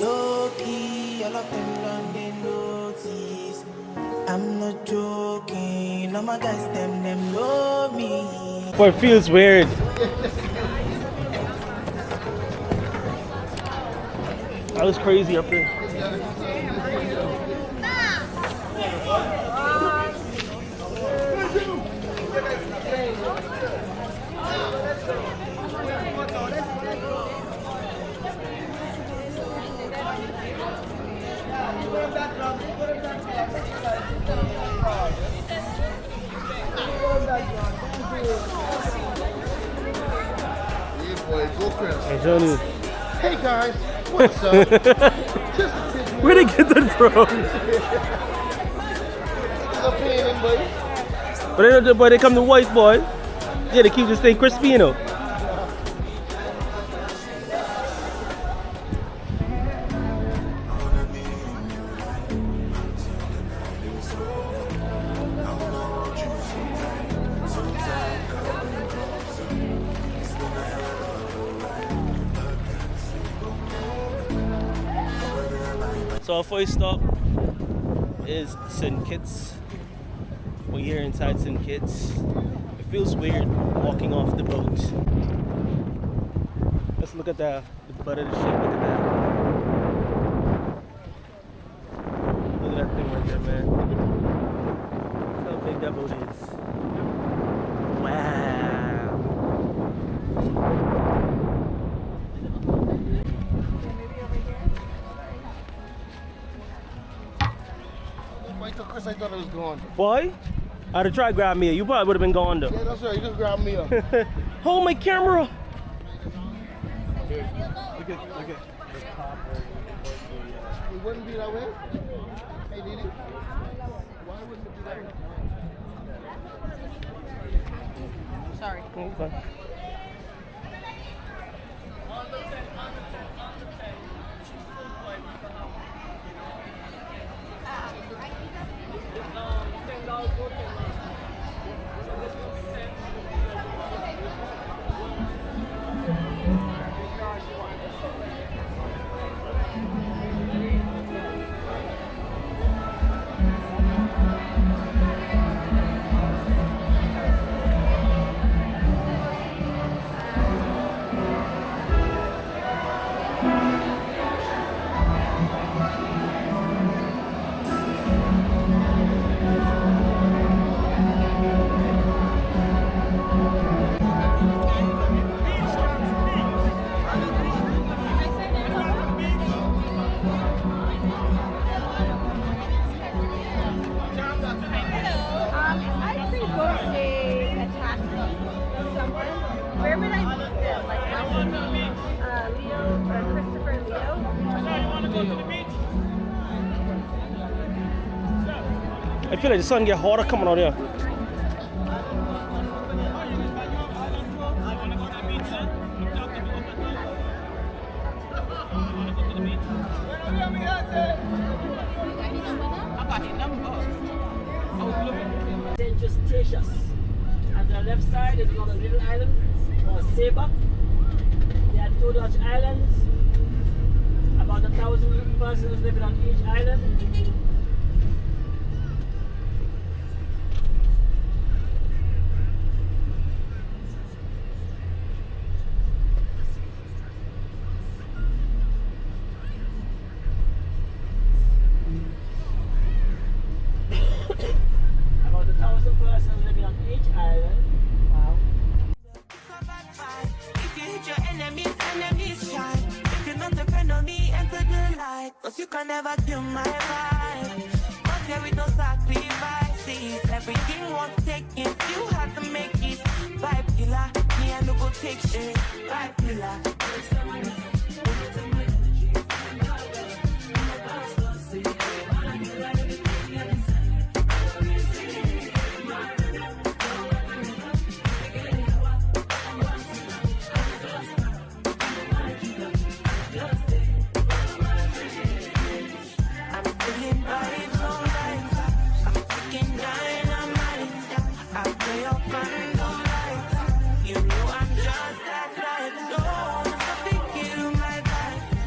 Low key, all of them done they notice. I'm not joking, all my guys them know me. Boy, it feels weird. That was crazy up there. Hey, Johnny. Hey guys, what's up? Where'd they get that from? But they come to white boy. Yeah, they keep this thing crispy, you know. So our first stop is St. Kitts. We're here inside St. Kitts. It feels weird walking off the boat. Let's look at the butt of the ship. Look at that. Look at that thing right there, man. Look how big that boat is. Wow. Chris, I thought it was gone. Boy, I'd have tried grab me. You probably would have been gone though. Yeah, that's right. You just grabbed me up. Hold my camera. Look at the top. It wouldn't be that way. Hey, Didi. Why wouldn't it be that way? Sorry. Okay. I feel like the sun get hotter coming out here. St. Eustatius. On the left side is another little island called Saba. There are two Dutch islands. About 1,000 persons living on each island. About 1,000 persons living on each island. Wow. If you hit your enemies shine. If you're not depend on me, enter the light. Cause you can never kill my vibe. But here with no sacrifices. Everything was taken, you had to make it. Vibe killer, me and no go take shit. Vibe killer. You know I'm just that light. No, nothing kill my vibe.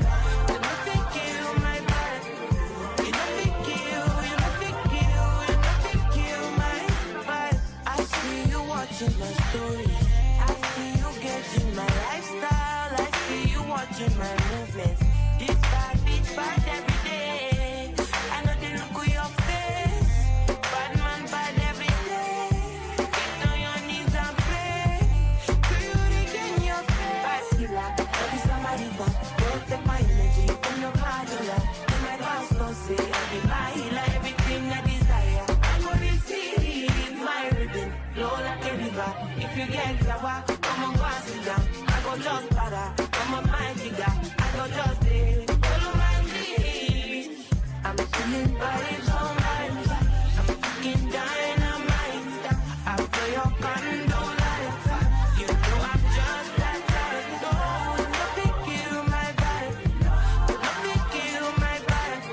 say every mile, everything I desire. I go receive my rhythm, flow like a river. If you get sour, come on, go and sit down. I go just para, come on, my jigger. I go just stay, follow my lead. I'm feeling vibes on vibes. I'm fucking dynamite. After your condo life, you know I'm just that type. No, nothing kill my vibe. Nothing kill my vibe.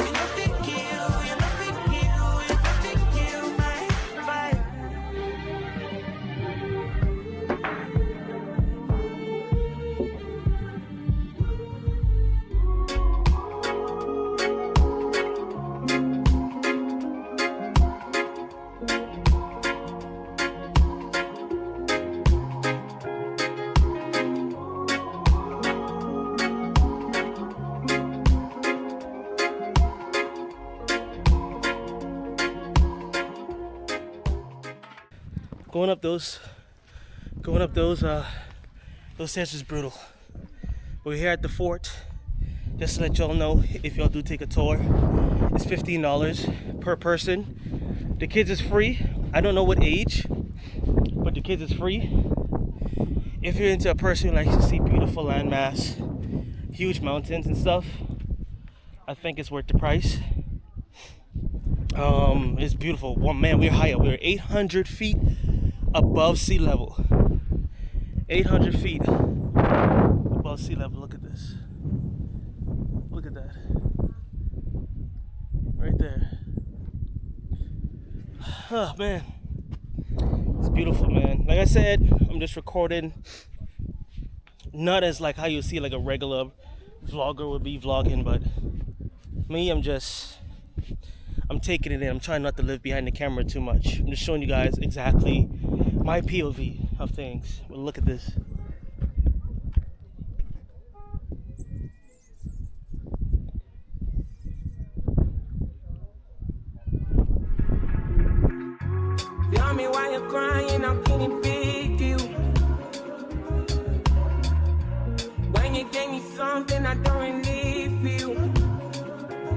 You nothing kill, you nothing kill, you nothing kill my vibe. Going up those stairs is brutal. We're here at the fort. Just to let y'all know, if y'all do take a tour, it's $15 per person. The kids is free. I don't know what age, but the kids is free. If you're into a person who likes to see beautiful landmass, huge mountains and stuff, I think it's worth the price. It's beautiful. Well, man, we're high up. We're 800 feet above sea level. 800 feet above sea level. Look at this. Look at that. Right there. Oh, man. It's beautiful, man. Like I said, I'm just recording. Not as like how you see like a regular vlogger would be vlogging, but me, I'm taking it in. I'm trying not to live behind the camera too much. I'm just showing you guys exactly my POV of things. Well, look at this. Tell me why you're crying, how can it be you? When you gave me something I don't really feel.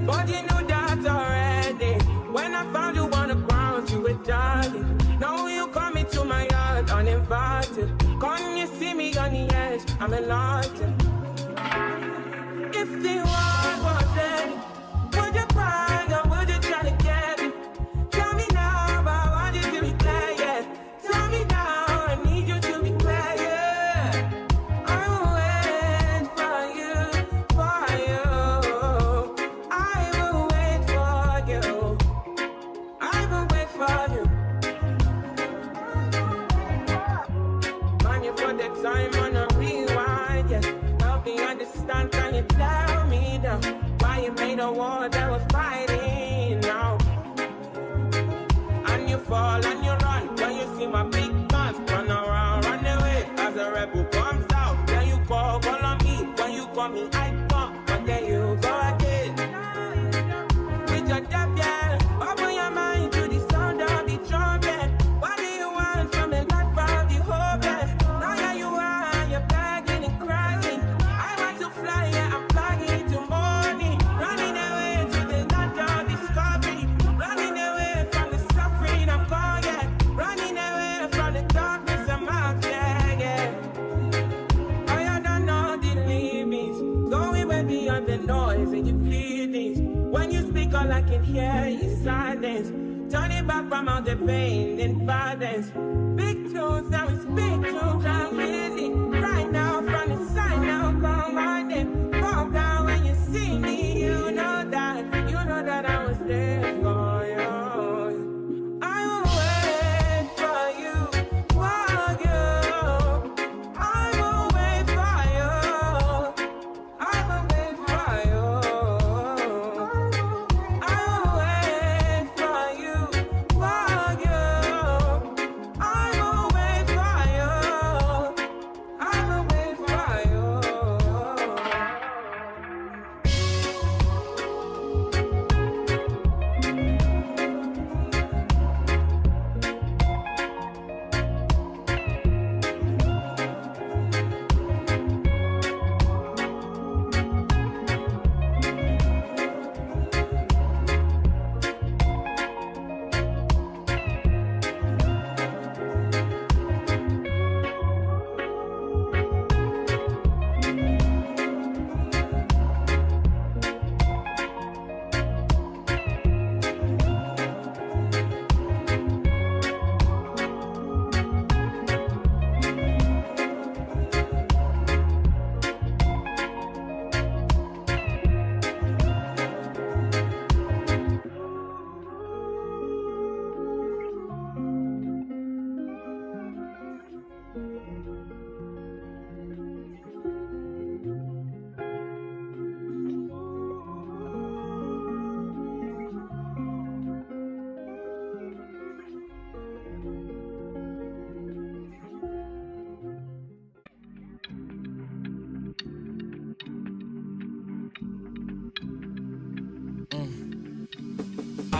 But you knew that already. When I found you on the ground, you were dying. Now you come into my yard uninvited. Come you see me on the edge, I'm enlightened. If the world was ending, would you cry or would you try to get me? Tell me now, but I want you to be clear, yeah. Tell me now, I need you to be clear, yeah. I will wait for you, for you. I will wait for you. I will wait for you. Man, you put the time on a rewind, yeah. Help me understand, can you tell me now why you made a war that was fighting now? And you fall and you run when you see my big guns. Run around, run away as a rebel comes out. Then you call on me, when you call me I come, but then you go again. With your death, yeah, open your mind to the sound of the trumpet. What do you want from the life of the hopeless? Now yeah, you are, you're begging and crying. I want to fly, yeah, I'm flying to morning. Running away to the land of discovery. Running away from the suffering I'm gone, yeah. Running away from the darkness I'm out, yeah, yeah. I don't know the limits. Going way beyond the noise and your feelings. When you speak, all I can hear is silence. Turning back from all the pain and violence. Big tunes, now it's big tunes. I'm really right now from the side now. Come on then, fall down when you see me. You know that I was there for you. I will wait for you, for you. I will wait for you. I will wait for you. I will wait for you, for you. I will wait for you.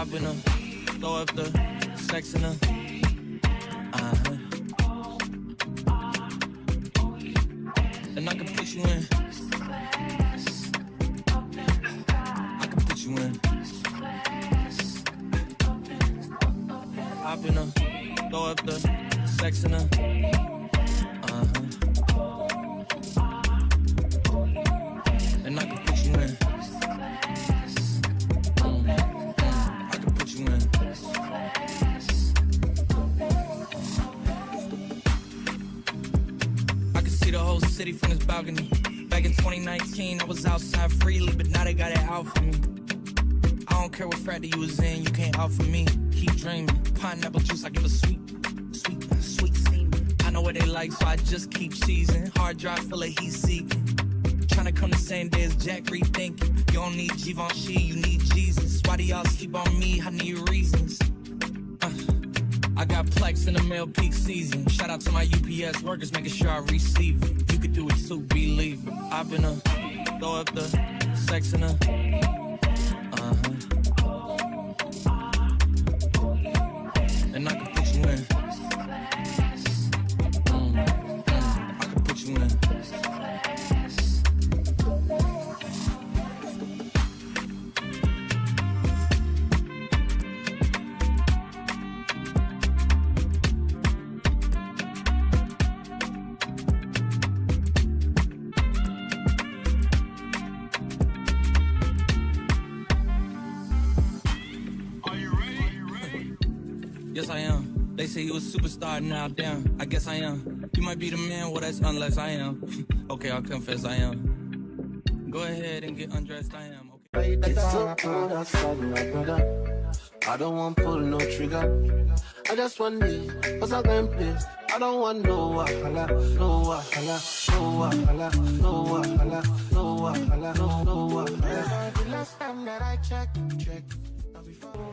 Hop in her, throw up the sex in her. And I can put you in. I can put you in. Hop in her, throw up the sex in her. And I can put you in. I can put you in. I can see the whole city from this balcony. Back in 2019, I was outside freely, but now they got it out for me. I don't care what frat you was in, you can't out for me. Keep dreaming. Pineapple juice, I give a sweet semen. I know what they like, so I just keep cheesing. Hard drive full of heat seeking. Tryna come the same day as Jack, rethinking. You don't need Givenchy, you need Jesus. Why do y'all sleep on me? I need reasons. I got Plex in the mail peak season. Shout out to my UPS workers, making sure I receive it. You could do it too, believe it. I've been throw up the sex in her. And I can put you in. I can put you in. Yes, I am. They say you a superstar, now damn, I guess I am. You might be the man, well that's unless I am. Okay, I'll confess I am. Go ahead and get undressed, I am. Okay. It's so cold outside, my brother. I don't want pull no trigger. I just want this, cause I'm going place. I don't want no wahala, no wahala, no wahala, no wahala, no wahala, no wahala. The last time that I checked, not before.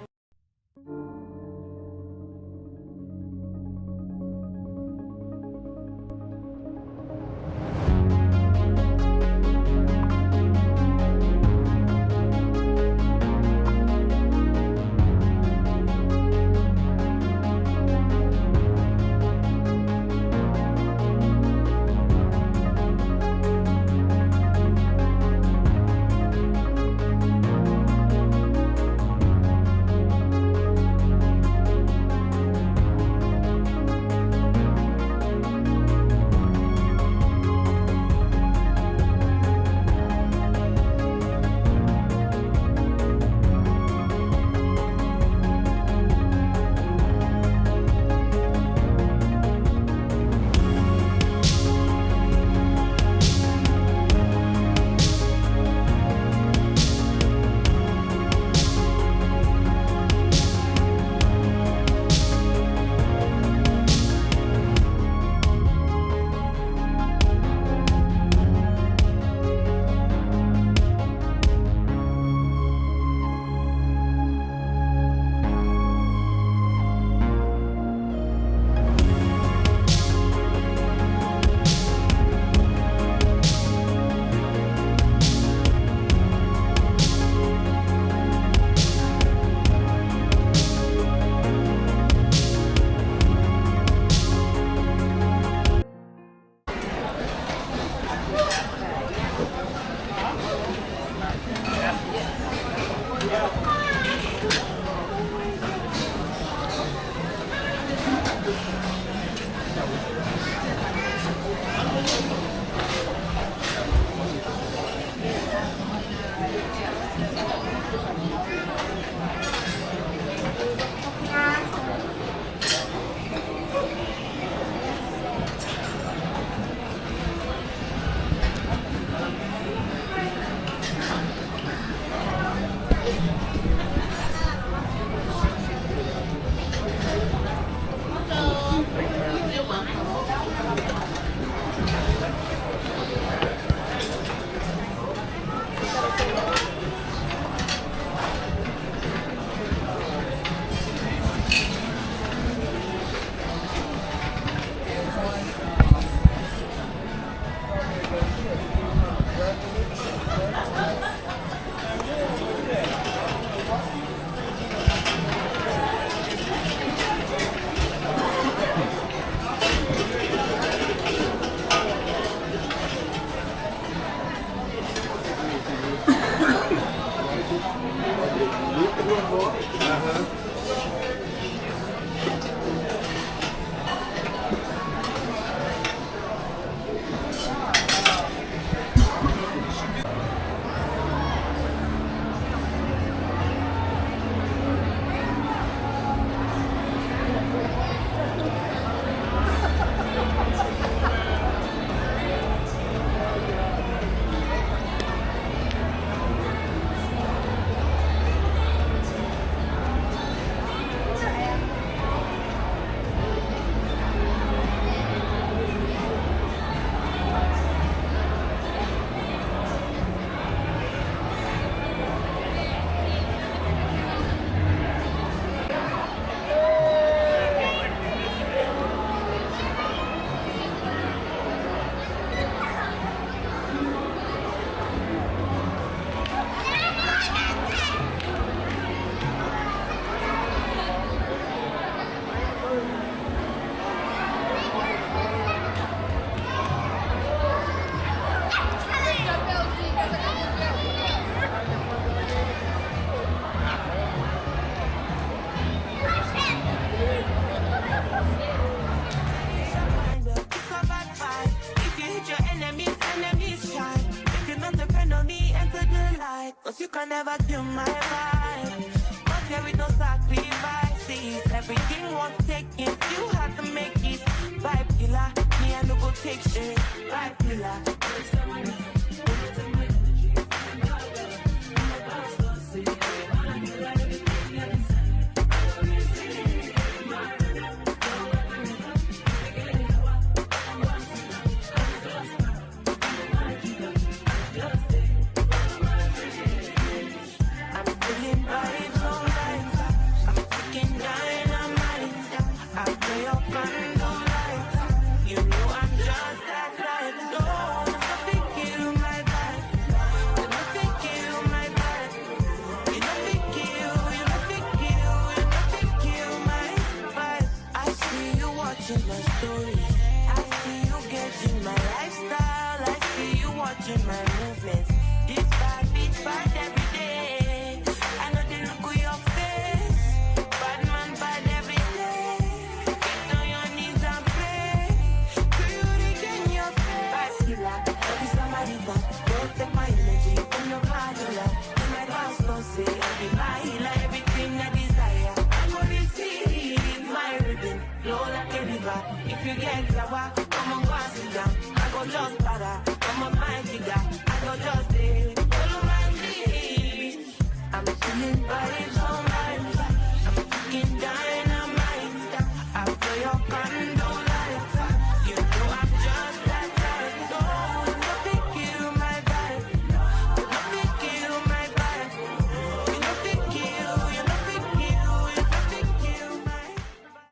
If you hit your enemies try. You can not depend on me, enter the light. Cause you can never kill my vibe. But there with no sacrifices. Everything was taken, you had to make it. Vibe killer, me I no go take shit. Vibe killer.